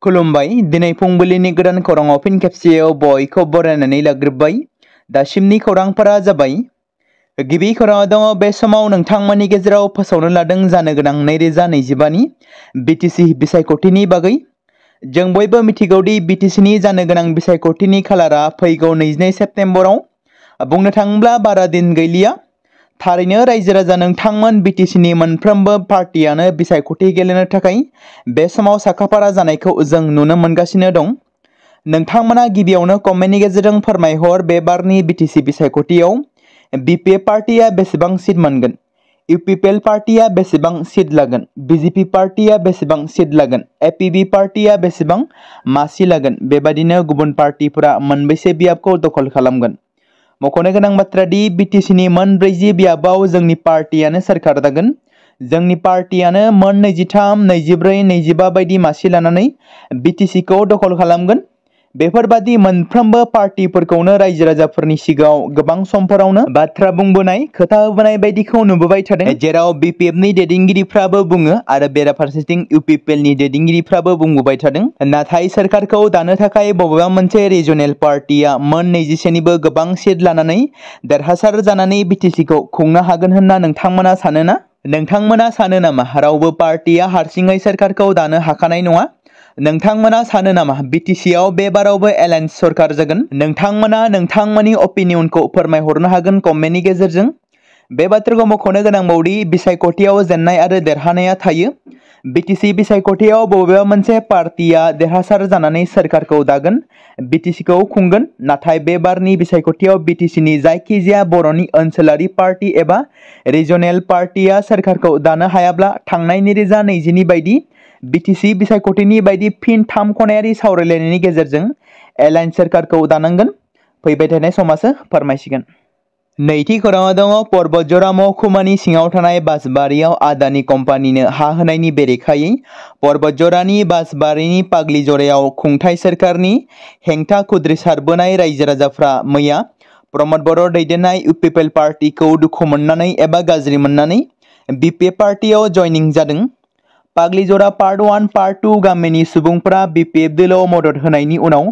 खुलुमबाय दिनै फुंबिलिनि गोदान खौराङाव फिन खेबसेयाव बयखौ बरायनानै लाग्रोबाय। दासिमनि खौरांफोरा जाबाय। गिबि खौराङाव दङ बे समाव नोंथांमोननि गेजेराव फोसावनो लादों जानो गोनां 2025 बिटिसि बिसायख'थिनि बागै। जों बयबो मिथिगौदि बिटिसिनि जानो गोनां बिसायख'थिनि खालारा फैगौ 22 सेप्तेम्बराव। बुंनो थाङोब्ला बारा दिन गैलिया। थारैनो रायजो राजा नोंथांमोन बिटिसिनि मोनफ्रोमबो पार्टियानो बिसायख'थि गेलेनो थाखाय बे समाव साखाफारा जानायखौ जों नुनो मोनगासिनो दं। नोंथांमोना गिबियावनो कमेन्टनि गेजेरजों फोरमायहर बे बारनि बिटिसि बिसायख'थियाव बिपिएफ पार्टिया बेसेबां सिट मोनगोन, इउपिपिएल पार्टिया बेसेबां सिट लागोन, बिजेपि पार्टिया बेसेबां सिट लागोन, एपिबि पार्टिया बेसेबां मासि लागोन, बेबादिनो गुबुन पार्टिफोरा मोनबेसे बियाबखौ दखल खालामगोन। मख'नो गोनां बाथ्रा दि बिटिसिनि मोन 40 बियाबाव जोंनि पार्टियानो सोरखार दागोन। जोंनि पार्टियानो मोन 23, 24, 25 बायदि मासि लानानै बिटिसिखौ दखल खालामगोन। बेफोरबादि मोनफ्रोमबो पार्टिफोरखौनो रायजो राजाफोरनि सिगाङाव गोबां समफोरावनो बाथ्रा बुंबोनाय, खोथा होबोनाय बायदिखौ नुबोबाय थादों। जेराव बिपिएफनि दैदेनगिरिफ्राबो बुङो आरो बेराफारसेथिं इउपिपिएलनि दैदेनगिरिफ्राबो बुंबोबाय थादों। नाथाय सोरखारखौ दानो थाखाय बबेबा मोनसे रिजनेल पार्टिया मोन 21निबो गोबां सिट लानानै देरहासार जानानै बिटिसिखौ खुंनो हागोन होनना नोंथांमोना सानोना? नोंथांमोना सानो नामा रावबो पार्टिया हारसिङै सोरखारखौ दानो हाखानाय नङा? नोंथांमोना सानो नामा बिटिसिआव बे बारावबो एलायन्स सरकार जागोन? नोंथांमोना नोंथांमोननि अपिनियनखौ फोरमायहरनो हागोन कमेन्टनि गेजेरजों। बे बाथ्राखौ मख'नो गोनांबावदि बिसायख'थियाव जेननाय आरो देरहानाया थायो। बिटिसि बिसायख'थियाव बबेबा मोनसे पार्टिया देरहासार जानानै सोरखारखौ दागोन, बिटिसिखौ खुंगोन। नाथाय बे बारनि बिसायख'थियाव बिटिसिनि जायखिजाया बर'नि ओनसोलारि पार्टि एबा रिजनेल पार्टिया सोरखारखौ दानो हायाब्ला थांनाय 2020नि बायदि बिटिसि बिसायख'थिनि बायदि फिन 3 खनायारि सावरायलायनायनि गेजेरजों एलायन्स सोरखारखौ दानांगोन। फैबाय थानाय समासो फोरमायसिगोन। नैथि खौराङाव दङ पर्बतजरा महकुमानि सिङाव थानाय बासबारियाव आदानि कम्पानिनो हा होनायनि बेरेखायै पर्बतजरानि बासबारिनि पाग्लिजरायाव खुंथाय सोरखारनि हेंथा खुद्रिसारबोनाय रायजो राजाफ्रा मैया प्रमद बर' दैदेननाय इउपिपिएल पार्टिखौ दुखु मोननानै एबा गाज्रि मोननानै बिपिएफ पार्टियाव जयनिं जादों। पाग्लिजरा पार्ट 1, पार्ट 2 गामिनि सुबुंफोरा बिपिएफ दोलोआव मदद होनायनि उनाव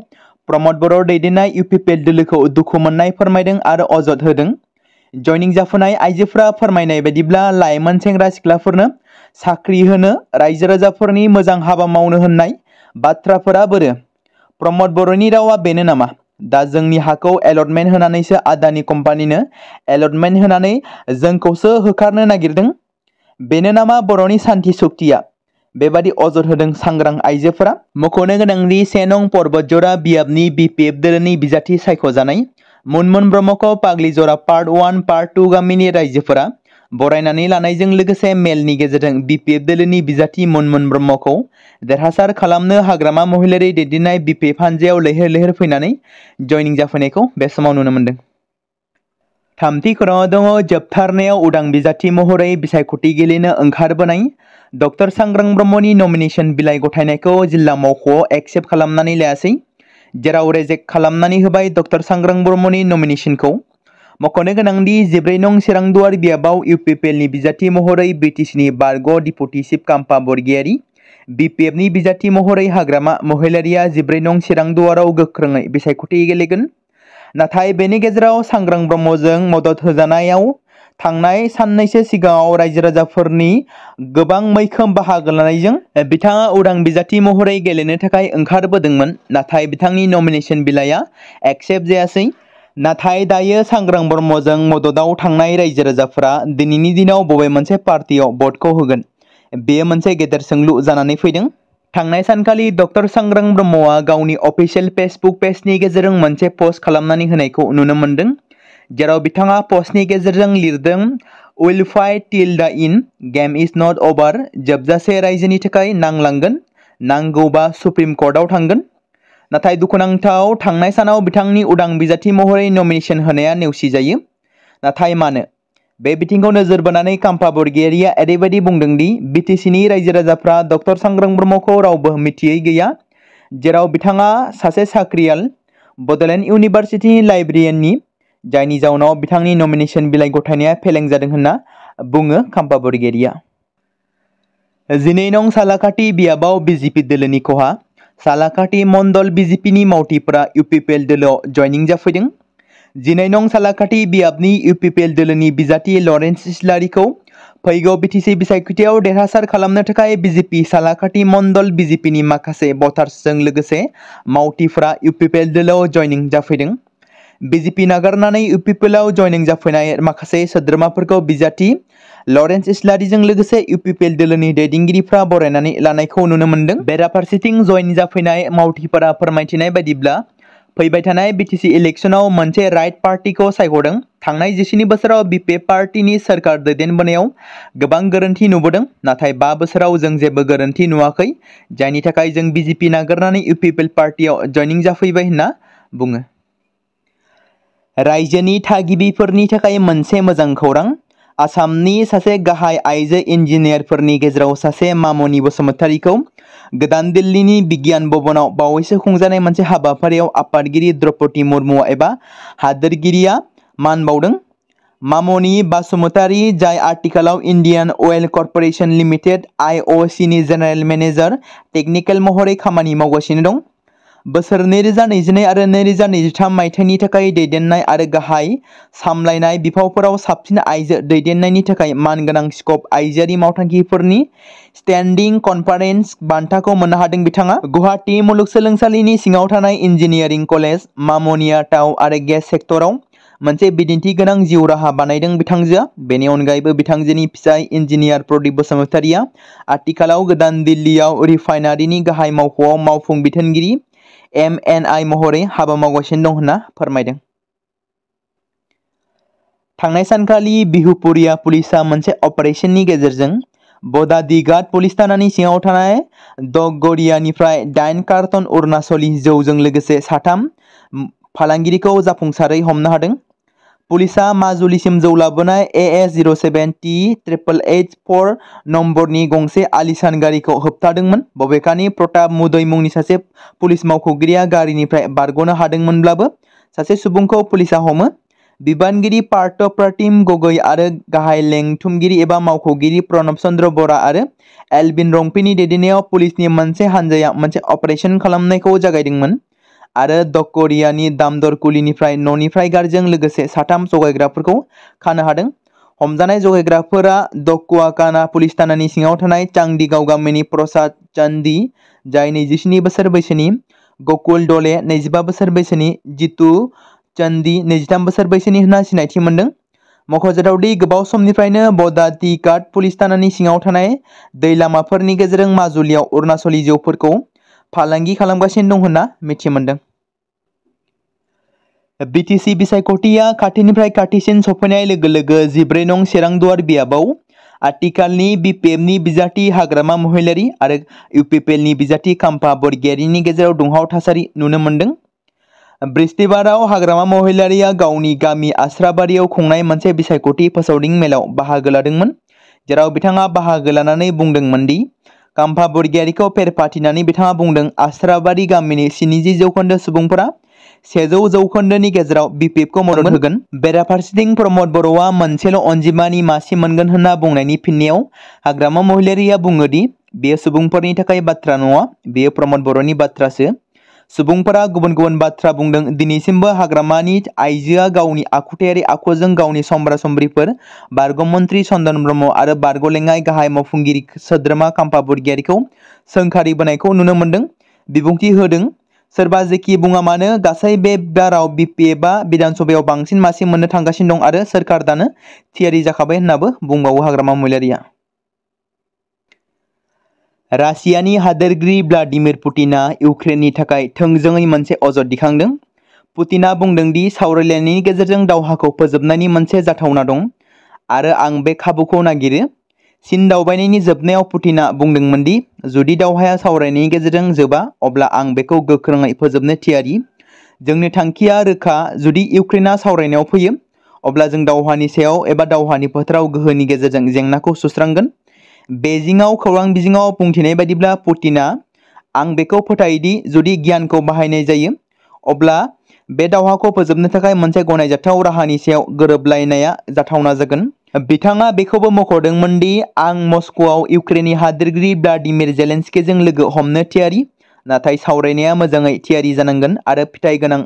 प्रमद बर' दैदेननाय इउपिपिएल दोलोखौ दुखु मोननाय फोरमायदों आरो अजद होदों। जयनिं जाफुनाय आइजोफोरा फोरमायनाय बायदिब्ला लाइमोन सेंग्रा सिख्लाफोरनो साख्रि होनो, रायजो राजाफोरनि मोजां हाबा मावनो होननाय बाथ्राफोरा बोरो? प्रमद बर'नि रावा बेनो नामा? दा जोंनि हाखौ एलटमेन्ट होनानैसो आदानि कम्पानिनो एलटमेन्ट होनानै जोंखौसो होखारनो नागिरदों? बेनो नामा बर'नि सान्थि सक्तिया? बेबादि अजद होदों सांग्रां आइजोफोरा। मख'नो गोनांदि 1 नं पर्बतजरा बियाबनि बिपिएफ दोलोनि बिजाथि सायख'जानाय मुनमुन ब्रह्मखौ पाग्लिजरा पार्ट 1, पार्ट 2 गामिनि रायजोफोरा बरायनानै लानायजों लोगोसे मेलनि गेजेरजों बिपिएफ दोलोनि बिजाथि मुनमुन ब्रह्मखौ देरहासार खालामनो हाग्रामा महिलारि दैदेननाय बिपिएफ हानजायाव लैहोर लैहोर फैनानै जयनिं जाफैनायखौ बे समाव नुनो मोन्दों। थामथि खौराङाव दङ जोबथारनायाव उदां बिजाथि महरै बिसायख'थि गेलेनो ओंखारबोनाय डक्टर सांग्रां ब्रह्मनि नमिनेशन बिलाइ गथायनायखौ जिल्ला मावख'आव एक्सेप्ट खालामनानै लायासै, जेराव रेजेक्ट खालामनानै होबाय डक्टर सांग्रां ब्रह्मनि नमिनेशनखौ। मख'नो गोनांदि 14 नं चिरांदुवार बियाबाव इउपिपिएलनि बिजाथि महरै बिटिसिनि बारग' डिपुटि चिफ काम्पा बरगयारी, बिपिएफनि बिजाथि महरै हाग्रामा महिलारिया 14 नं चिरांदुवाराव गोख्रोङै बिसायख'थि गेलेगोन। नाथाय बेनि गेजेराव सांग्रां ब्रह्मजों मदद होजानायाव थांनाय साननैसो सिगाङाव रायजो राजाफोरनि गोबां मैखोम बाहागो लानायजों बिथाङा उदां बिजाथि महरै गेलेनो थाखाय ओंखारबोदोंमोन। नाथाय बिथांनि नमिनेशन बिलाइआ एक्सेप्ट जायासै। नाथाय दायो सांग्रां ब्रह्मजों मददआव थांनाय रायजो राजाफोरा दिनैनि दिनाव बबे मोनसे पार्टियाव भटखौ होगोन? बेयो मोनसे गेदेर सोंलु जानानै फैदों। थांनाय सानखालि डक्टर सांग्रां ब्रह्मआ गावनि अफिसियेल फेसबुक पेजनि गेजेरजों मोनसे पस्ट खालामनानै होनायखौ नुनो मोन्दों, जेराव बिथाङा पस्टनि गेजेरजों लिरदों will fight till the in, game is not अभार, जोबजासे रायजोनि थाखाय नांलांगोन, नांगौबा सुप्रिम कर्टआव थांगोन। नाथाय दुखुनांथाव थांनाय सानाव बिथांनि उदां बिजाथि महरै नमिनेशन होनाया नेवसिजायो। नाथाय मानो? बे बिथिंखौ नोजोर बोनानै काम्पा बरगयारीया ओरैबायदि बुंदों दि बिटिसिनि रायजो राजाफ्रा डक्टर सांग्रां ब्रह्मखौ रावबो मिथियै गैया, जेराव बिथाङा सासे साख्रियाल बड'लेण्ड इउनिभार्सिटिनि लाइब्रेरियाननि, जायनि जाउनाव बिथांनि नमिनेशन बिलाइ गथायनाया फेलें जादों होनना बुङो काम्पा बरगयारीया। 12 नं सालाकाटि बियाबाव बिजेपि दोलोनि खहा, सालाकाटि मंडल बिजेपिनि मावथिफोरा इउपिपिएल दोलोआव जयनिं जाफैदों। 12 नं सालाकाटि बियाबनि इउपिपिएल दोलोनि बिजाथि लरेन्स इस्लारिखौ फैगौ बिटिसि बिसायख'थियाव देरहासार खालामनो थाखाय बिजेपि सालाकाटि मंडल बिजेपिनि माखासे भटार्सजों लोगोसे मावथिफोरा इउपिपिएल दोलोआव जयनिं जाफैदों। बिजेपि नागारनानै इउपिपिएलआव जयनिं जाफैनाय माखासे सोद्रोमाफोरखौ बिजाथि लरेन्स इस्लारिजों लोगोसे इउपिपिएल दोलोनि दैदेनगिरिफ्रा बरायनानै लानायखौ नुनो मोन्दों। बेराफारसेथिं जयन जाफैनाय मावथिफोरा फोरमायथिनाय बायदिब्ला फैबाय थानाय बिटिसि इलेक्शनाव मोनसे राइट पार्टीखौ सायख'दों। थांनाय 19 बोसोराव बिपिएफ पार्टीनि सोरखार दैदेनबोनायाव गोबां गोरोन्थि नुबोदों, नाथाय 5 बोसोराव जों जेबो गोरोन्थि नुवाखै, जायनि थाखाय जों बिजेपि नागारनानै इउपिपिएल पार्टीआव जयनिं जाफैबाय होनना बुङो। रायजोनि थागिबिफोरनि थाखाय मोनसे मोजां खौरां। आसामनि सासे गाहाय आइजो इन्जिनियारफोरनि गेजेराव सासे मामनि बसुमतारीखौ गोदान दिल्लीनि बिगियान भवनाव बावैसो खुंजानाय मोनसे हाबाफारियाव आफादगिरि द्रौपदी मुर्मु एबा हादोरगिरिया मान बावदों। मामनि बसुमतारी, जाय आथिखालाव इन्डियान अइल कर्परेशन लिमिटेड (आइअ'सि) नि जेनेरेल मेनेजार टेकनिकेल महरै खामानि मावगासिनो दं, बोसोर 2022 आरो 2023 मायथाइनि थाखाय दैदेननाय आरो गाहाय सामलायनाय बिफावफोराव साबसिन आइजो दैदेननायनि थाखाय मानगोनां स्कप आइजोआरि मावथांखिफोरनि स्टेन्डिं कनफारेन्स बान्थाखौ मोननो हादों। बिथाङा गुवाहाटी मुलुगसोलोंसालिनि सिङाव थानाय इन्जिनियारिं कलेज, मामनिया थाव आरो गेस सेक्टराव मोनसे बिदिन्थि गोनां जिउ राहा बानायदों। बिथांजोआ बेनि अनगायैबो बिथांजोनि फिसाय इन्जिनियार प्रदीप बसुमतारीया आथिखालाव गोदान दिल्लीयाव रिफाइनारिनि गाहाय मावख'आव मावफुं बिथोनगिरि (MNI) महरै हाबा मावगासिनो दं होनना फोरमायदों। थांनाय सानखालि बिहुपुरिया पुलिसआ मोनसे अपारेशननि गेजेरजों बदादि घाट पुलिस थानानि सिङाव थानाय डगगरियानिफ्राय 8 कार्टन अरुणाचली जौजों लोगोसे 3 फालांगिरिखौ जाफुंसारै हमनो हादों। पुलिसआ माजुलिसिम जौ लाबोनाय AS07T8884 नम्बरनि गंसे आलिशान गारिखौ होबथादोंमोन। बबेखानि प्रताप मुदय मुंनि सासे पुलिस मावख'गिरिया गारिनिफ्राय बारग'नो हादोंमोनब्लाबो सासे सुबुंखौ पुलिसआ हमो। बिबानगिरि पार्थ प्रतिम गगৈ आरो गाहाय लेंथुमगिरि एबा मावख'गिरि प्रणब चन्द्र बरा आरो एलविन रंपिनि दैदेननायाव पुलिसनि मोनसे हानजाया मोनसे अपारेशन खालामनायखौ जागायदोंमोन आरो डगगरियानि दामदरकुलिनिफ्राय न'निफ्राय गारिजों लोगोसे 3 जगायग्राफोरखौ खानो हादों। हमजानाय जगायग्राफोरा डककुआकाना पुलिस थानानि सिङाव थानाय चांदीगाव गामिनि प्रसाद चान्दी, जाय 27 बोसोर बैसोनि, गकुल डले, 25 बोसोर बैसोनि, जितु चान्दी, 23 बोसोर बैसोनि होनना सिनायथि मोन्दों। मख'जाथाव दि गोबाव समनिफ्रायनो बदादि घाट पुलिस थानानि सिङाव थानाय दै लामाफोरनि गेजेरजों माजुलियाव अरुणाचली जौफोरखौ फालांगि खालामगासिनो दं होनना मिथि मोन्दों। बिटिसि बिसायख'थिया खाथिनिफ्राय खाथिसिन सफैनाय लोगो लोगो 14 नं सेरांदुवार बियाबाव आथिखालनि बिपिएफनि बिजाथि हाग्रामा महिलारी आरो इउपिपिएलनि बिजाथि खाम्फा बरगयारीनि गेजेराव दुंहाव थासारि नुनो मोन्दों। बृहस्पतिबाराव हाग्रामा महिलारीया गावनि गामि आस्राबारियाव खुंनाय मोनसे बिसायख'थि फोसावदिं मेलाव बाहागो लादोंमोन, जेराव बिथाङा बाहागो लानानै बुंदोंमोन दि खाम्फा बरगयारीखौ फेर फाथिनानै बिथाङा बुंदों आस्राबारि गामिनि 70% सुबुंफोरा 100% गेजेराव बिपिएफखौ मदद होगोन। बेराफारसेथिं प्रमद बर'आ मोनसेल' अनजिमानि मासि मोनगोन होनना बुंनायनि फिननायाव हाग्रामा महिलारीया बुङो दि बेयो सुबुंफोरनि थाखाय बाथ्रा नङा, बेयो प्रमद बर'नि बाथ्रासो। सुबुंफोरा गुबुन गुबुन बाथ्रा बुंदों। दिनैसिमबो हाग्रामानि आइजोआ गावनि आखुथायारि आखुजों गावनि समब्रा समब्रिफोर बारग'मन्त्रि चन्दन ब्रह्म आरो बारग'लेङाइ गाहाय मावफुंगिरि सोद्रोमा खाम्फा बरगयारीखौ सोंखारिबोनायखौ नुनो मोन्दों। बिबुंथि होदों, सोरबा जेखि बुङा मानो, गासै बे बाराव बिपिएफआ बिधानसभायाव बांसिन मासि मोननो थांगासिनो दं आरो सोरखार दानो थियारि जाखाबाय होननाबो बुंबावो हाग्रामा महिलारीया। रासियानि हादोरगिरि व्लादिमिर पुतिनआ इउक्रेननि थाखाय थोंजोङै मोनसे अजद दिखांदों। पुतिनआ बुंदों दि सावरायलायनायनि गेजेरजों दावहाखौ फोजोबनायनि मोनसे जाथावना दं आरो आं बे खाबुखौ नागिरो। चीन दावबायनायनि जोबनायाव पुतिनआ बुंदोंमोन दि जुदि दावहाया सावरायनायनि गेजेरजों जोबा, अब्ला आं बेखौ गोख्रोङै फोजोबनो थियारि। जोंनि थांखिया रोखा, जुदि इउक्रेनआ सावरायनायाव फैयो, अब्ला जों दावहानि सायाव एबा दावहानि फोथाराव गोहोनि गेजेरजों जेंनाखौ सुस्रांगोन। बेइजिंआव खौरां बिजोङाव बुंथिनाय बायदिब्ला पुतिनआ आं बेखौ फोथायो दि जुदि गियानखौ बाहायनाय जायो, अब्ला बे दावहाखौ फोजोबनो थाखाय मोनसे गनायजाथाव राहानि सायाव गोरोबलायनाया जाथावना जागोन। बिथाङा बेखौबो मख'दोंमोन दि आं मस्क'आव इउक्रेननि हादोरगिरि व्लादिमिर जेलेनस्कीजों लोगो हमनो थियारि नाथाय सावरायनाया मोजाङै थियारि जानांगोन आरो फिथाइ गोनां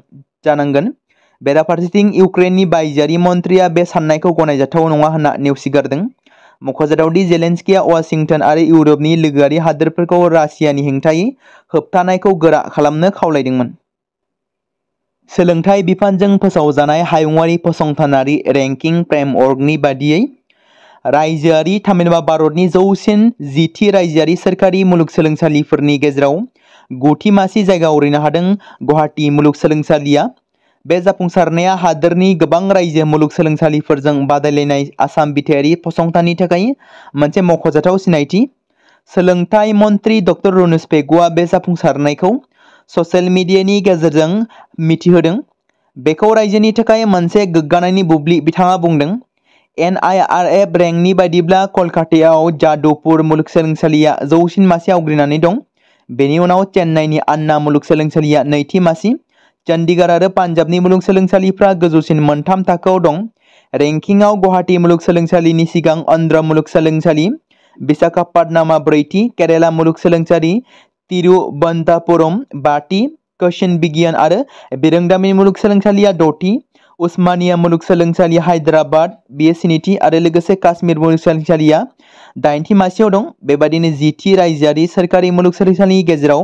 जानांगोन। बेराफारसेथिं इउक्रेननि बायजोआरि मन्थ्रिया बे साननायखौ गनायजाथाव नङा होनना नेवसिगारदों। मख'जाथाव दि जेलेन्स्किया वाशिंटन आरो इउरपनि लोगोआरि हादोरफोरखौ रासियानि हेंथायै होबथानायखौ गोरा खालामनो खावलायदोंमोन। सोलोंथाइ बिफानजों फोसावजानाय हायुङारि फसंथानारि रेंकिं फ्रेमवर्कनि बादियै रायजोआरि थामहिनबा भारतनि जौसिन 10थि रायजोआरि सोरखारि मुलुगसोलोंसालिफोरनि गेजेराव 9थि मासि जायगा आवग्रिनो हादों गुवाहाटी मुलुगसोलोंसालिया। बे जाफुंसारनाया हादोरनि गोबां रायजो मुलुगसोलोंसालिफोरजों बादायलायनाय आसाम बिथायारि फसंथाननि थाखाय मोनसे मख'जाथाव सिनायथि। सोलोंथाइ मन्थ्रि डक्टर रुनुस पेगुआ बे जाफुंसारनायखौ ससियेल मिडियानि गेजेरजों मिथिहोदों। बेखौ रायजोनि थाखाय मोनसे गोग्गानायनि बुब्लि बिथाङा बुंदों। NIRF रेंकनि बायदिब्ला कलकातायाव जादवपुर मुलुगसोलोंसालिया जौसिन मासि आवग्रिनानै दं। बेनि उनाव चेन्नाईनि आन्ना मुलुगसोलोंसालिया नैथि मासि। चन्डीगढ़ आरो पान्जाबनि मुलुगसोलोंसालिफ्रा गोजौसिन मोनथाम थाखोआव दं। रेंकिंआव गुवाहाटी मुलुगसोलोंसालिनि सिगां आन्ध्र मुलुगसोलोंसालि, विशाखापट्टनामा ब्रैथि, केराला मुलुगसोलोंसालि तिरुवनन्तपुरम बाथि, कोचिन बिगियान आरो बिरोंदामिन मुलुगसोलोंसालिया द'थि, उस्मानिया मुलुगसोलोंसालि हायद्राबाद बेयो स्निथि आरो लोगोसे काश्मीर मुलुगसोलोंसालिया 8थि मासियाव दं। बेबादिनो 10थि रायजोआरि सोरखारि मुलुगसोलोंसालिनि गेजेराव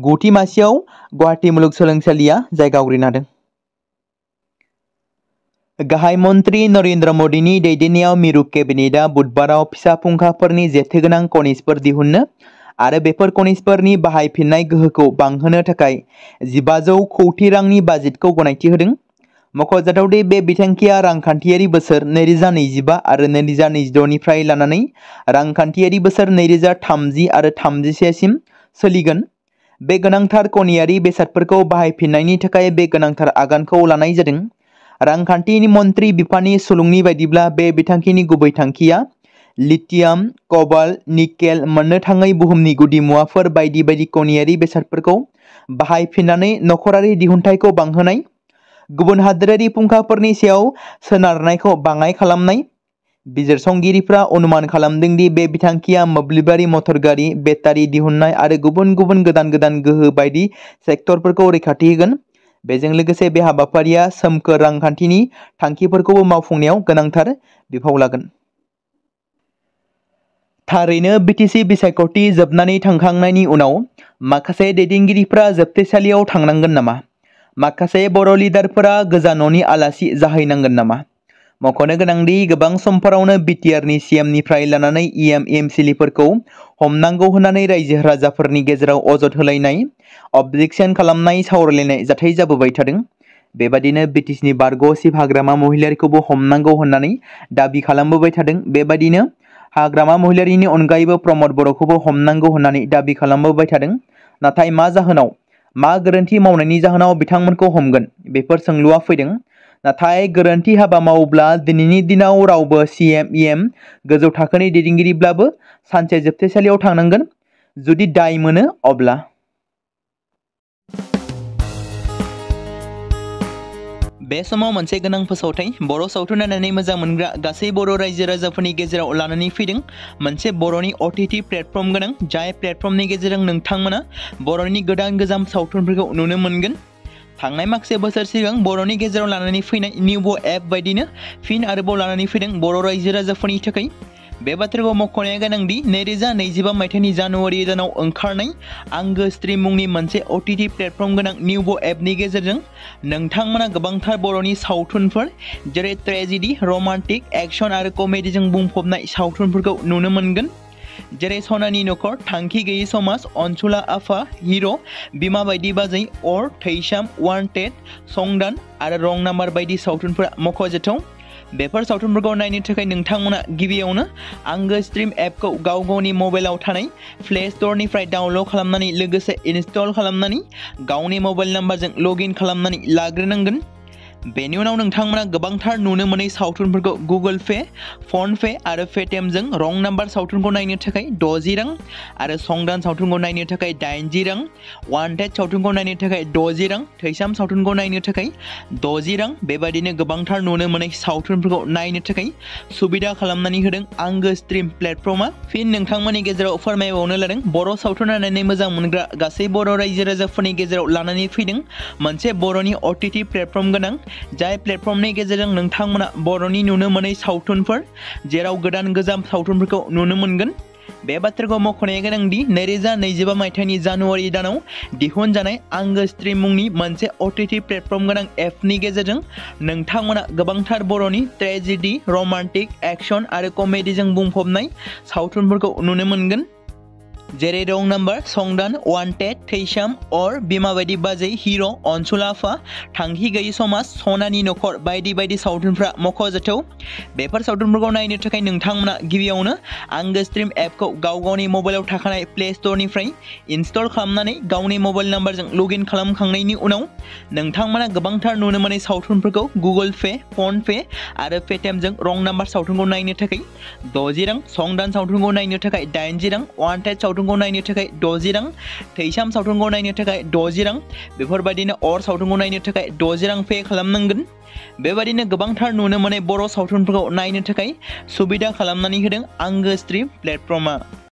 9थि मासियाव गुवाहाटी मुलुगसोलोंसालिया जायगा आवग्रिनो हादों। गाहाय मन्थ्रि नरेन्द्र मोदीनि दैदेननायाव मिरु केबिनेटआ बुधबाराव फिसा फुंखाफोरनि जेथोगोनां खनिजफोर दिहुननो आरो बेफोर खनिजफोरनि बाहायफिननाय गोहोखौ बांहोनो थाखाय 1500 कौटि रांनि बाजेटखौ गनायथि होदों। मख'जाथाव दि बे बिथांखिया रांखान्थियारि बोसोर 2025 आरो 2026 निफ्राय लानानै रांखान्थियारि बोसोर 2030 आरो 31 सिम सोलिगोन। बे गोनांथार खनियारि बेसादफोरखौ बाहायफिननायनि थाखाय बे गोनांथार आगानखौ लानाय जादों। रांखान्थिनि मन्थ्रि बिफाननि सुलुंनि बायदिब्ला बे बिथांखिनि गुबै थांखिया लिथियाम, कबाल्ट, निकेल, मोननो थाङै बुहुमनि गुदिमुवाफोर बायदि बायदि खनियारि बेसादफोरखौ बाहायफिननानै नखरारि दिहुनथायखौ बांहोनाय, गुबुन हादोरारि फुंखाफोरनि सायाव सोनारनायखौ बाङाइ खालामनाय। बिजिरसंगिरिफ्रा अनुमान खालामदों दि बे बिथांखिया मोब्लिबारि मटर गारि, बेटारि दिहुननाय आरो गुबुन गुबुन गोदान गोहो बायदि सेक्टरफोरखौ रैखाथि होगोन। बेजों लोगोसे बे हाबाफारिया सोमखोर रांखान्थिनि थांखिफोरखौबो मावफुंनायाव गोनांथार बिफाव लागोन। थारैनो बिटिसि बिसायख'थि जोबनानै थांखांनायनि उनाव माखासे दैदेनगिरिफ्रा जोबथेसालियाव थांनांगोन नामा? माखासे बर' लिडारफोरा गोजा न'नि आलासि जाहैनांगोन नामा? मख'नो गोनांदि गोबां समफोरावनो बिटिआरनि सिएमनिफ्राय लानानै एमसिलिफोरखौ हमनांगौ होननानै रायजो राजाफोरनि गेजेराव अजद होलायनाय, अबजेक्सन खालामनाय, सावरायलायनाय जाथाय जाबोबाय थादों। बेबादिनो बिटिसिनि बारग' चिफ हाग्रामा महिलारिखौबो हमनांगौ होननानै दाबि खालामबोबाय थादों। बेबादिनो हाग्रामा महिलारिनि अनगायैबो प्रमद बर'खौबो हमनांगौ होननानै दाबि खालामबोबाय थादों। नाथाय मा जाहोनाव, मा गोरोन्थि मावनायनि जाहोनाव बिथांमोनखौ हमगोन? बेफोर सोंलुआ फैदों। नाथाय गोरोन्थि हाबा मावोब्ला दिनैनि दिनाव रावबो सिएम गोजौ थाखोनि दैदेनगिरिब्लाबो सानसे जोबथेसालियाव थांनांगोन। जुदि दाय मोनो अब्ला। बे समाव मोनसे गोनां फोसावथाय बर' सावथुन नायनानै मोजां मोनग्रा गासै बर' रायजो राजाफोरनि गेजेराव लानानै फैदों मोनसे बर'नि OTT प्लेटफर्म गोनां, जाय प्लेटफर्मनि गेजेरजों नोंथांमोना बर'नि गोदान गोजाम सावथुनफोरखौ नुनो मोनगोन। थांनाय माखासे बोसोर सिगां बर'नि गेजेराव लानानै फैनाय निउबो एप बायदिनो फिन आरोबाव लानानै फैदों बर' रायजो राजाफोरनि थाखाय। बे बाथ्राखौ मख'नाया गोनांदि 2025 मायथाइनि जानुवारि दानाव ओंखारनाय आंगो स्ट्रिम मुंनि मोनसे OTT प्लेटफर्म गोनां निउबो एपनि गेजेरजों नोंथांमोना गोबांथार बर'नि सावथुनफोर जेरै ट्रेजेडि, रमान्टिक, एक्सन आरो कमेडिजों बुंफबनाय सावथुनफोरखौ नुनो मोनगोन। जेरै सनानि नखर, थांखि गैयै समाज, अनसुला आफा, हिर', बिमा बायदि बाजै, अर, थैसाम, वान्टेड, संदान आरो रं नाम्बार बायदि सावथुनफोरा मख'जाथाव। बेफोर सावथुनफोरखौ नायनो थाखाय नोंथांमोना गिबियावनो आंगो स्ट्रिम एपखौ गाव गावनि मबाइलाव थानाय प्ले स्ट'रनिफ्राय डाउनल'ड खालामनानै लोगोसे इनस्टल खालामनानै गावनि मबाइल नाम्बारजों लग इन खालामनानै लाग्रोनांगोन। बेनि उनाव नोंथांमोना गोबांथार नुनो मोनै सावथुनफोरखौ गुगोल पे, फन पे आरो पेटिएमजों रं नाम्बार सावथुनखौ नायनो थाखाय 60 रां आरो संदान सावथुनखौ नायनो थाखाय 80 रां, वान्टेड सावथुनखौ नायनो थाखाय 60 रां, थैसाम सावथुनखौ नायनो थाखाय 60 रां बेबायदिनो गोबांथार नुनो मोनै सावथुनफोरखौ नायनो थाखाय सुबिदा खालामनानै होदों आंगो स्ट्रिम प्लेटफर्मा। फिन नोंथांमोननि गेजेराव फोरमायबावनो लादों बर' सावथुन नायनानै मोजां मोनग्रा गासै बर' रायजो राजाफोरनि गेजेराव लानानै फैदों मोनसे बर'नि OTT प्लेटफर्म गोनां, जाय प्लेटफर्मनि गेजेरजों नोंथांमोना बर'नि नुनो मोनै सावथुनफोर जेराव गोदान गोजाम सावथुनफोरखौ नुनो मोनगोन। बे बाथ्राखौ मख'नाया गोनांदि 2025 मायथाइनि जानुवारि दानाव दिहुनजानाय आंगो स्ट्रिम मुंनि मोनसे OTT प्लेटफर्म गोनां एपनि गेजेरजों नोंथांमोना गोबांथार बर'नि ट्रेजेडि, रमान्टिक, एक्शन आरो कमेडिजों बुंफबनाय सावथुनफोरखौ नुनो मोनगोन। जेरै रं नाम्बार, संदान, वान्टेड, थैसाम, अर, बिमा बायदि बाजै, हिर', अनसुला आफा, थांखि गैयि समाज, सनानि नखर बायदि बायदि सावथुनफ्रा मख'जाथाव। बेफोर सावथुनफोरखौ नायनो थाखाय नोंथांमोना गिबियावनो आंगो स्ट्रिम एपखौ गावनि मबाइलाव थाखानाय प्ले स्ट'रनिफ्राय इनस्टल खालामनानै गावनि मबाइल नाम्बारजों लगइन खालामखांनायनि उनाव नोंथांमोना गोबांथार नुनो मोनै सावथुनफोरखौ गुगोल पे, फन पे आरो पेटिएमजों रं नाम्बार सावथुनखौ नायनो थाखाय 60 रां, संदान सावथुनखौ नायनो थाखाय 80 रां, वान्टेड सावथुनखौ नायनो थाखाय 60 रां, थैसाम सावथुनखौ नायनो थाखाय 60 रां बेफोरबायदिनो अर सावथुनखौ नायनो थाखाय 60 रां पे खालामनांगोन। बेबायदिनो गोबांथार नुनो मोनै बर' सावथुनफोरखौ नायनो थाखाय सुबिदा खालामनानै होदों आंगो स्ट्रिम प्लेटफर्मा।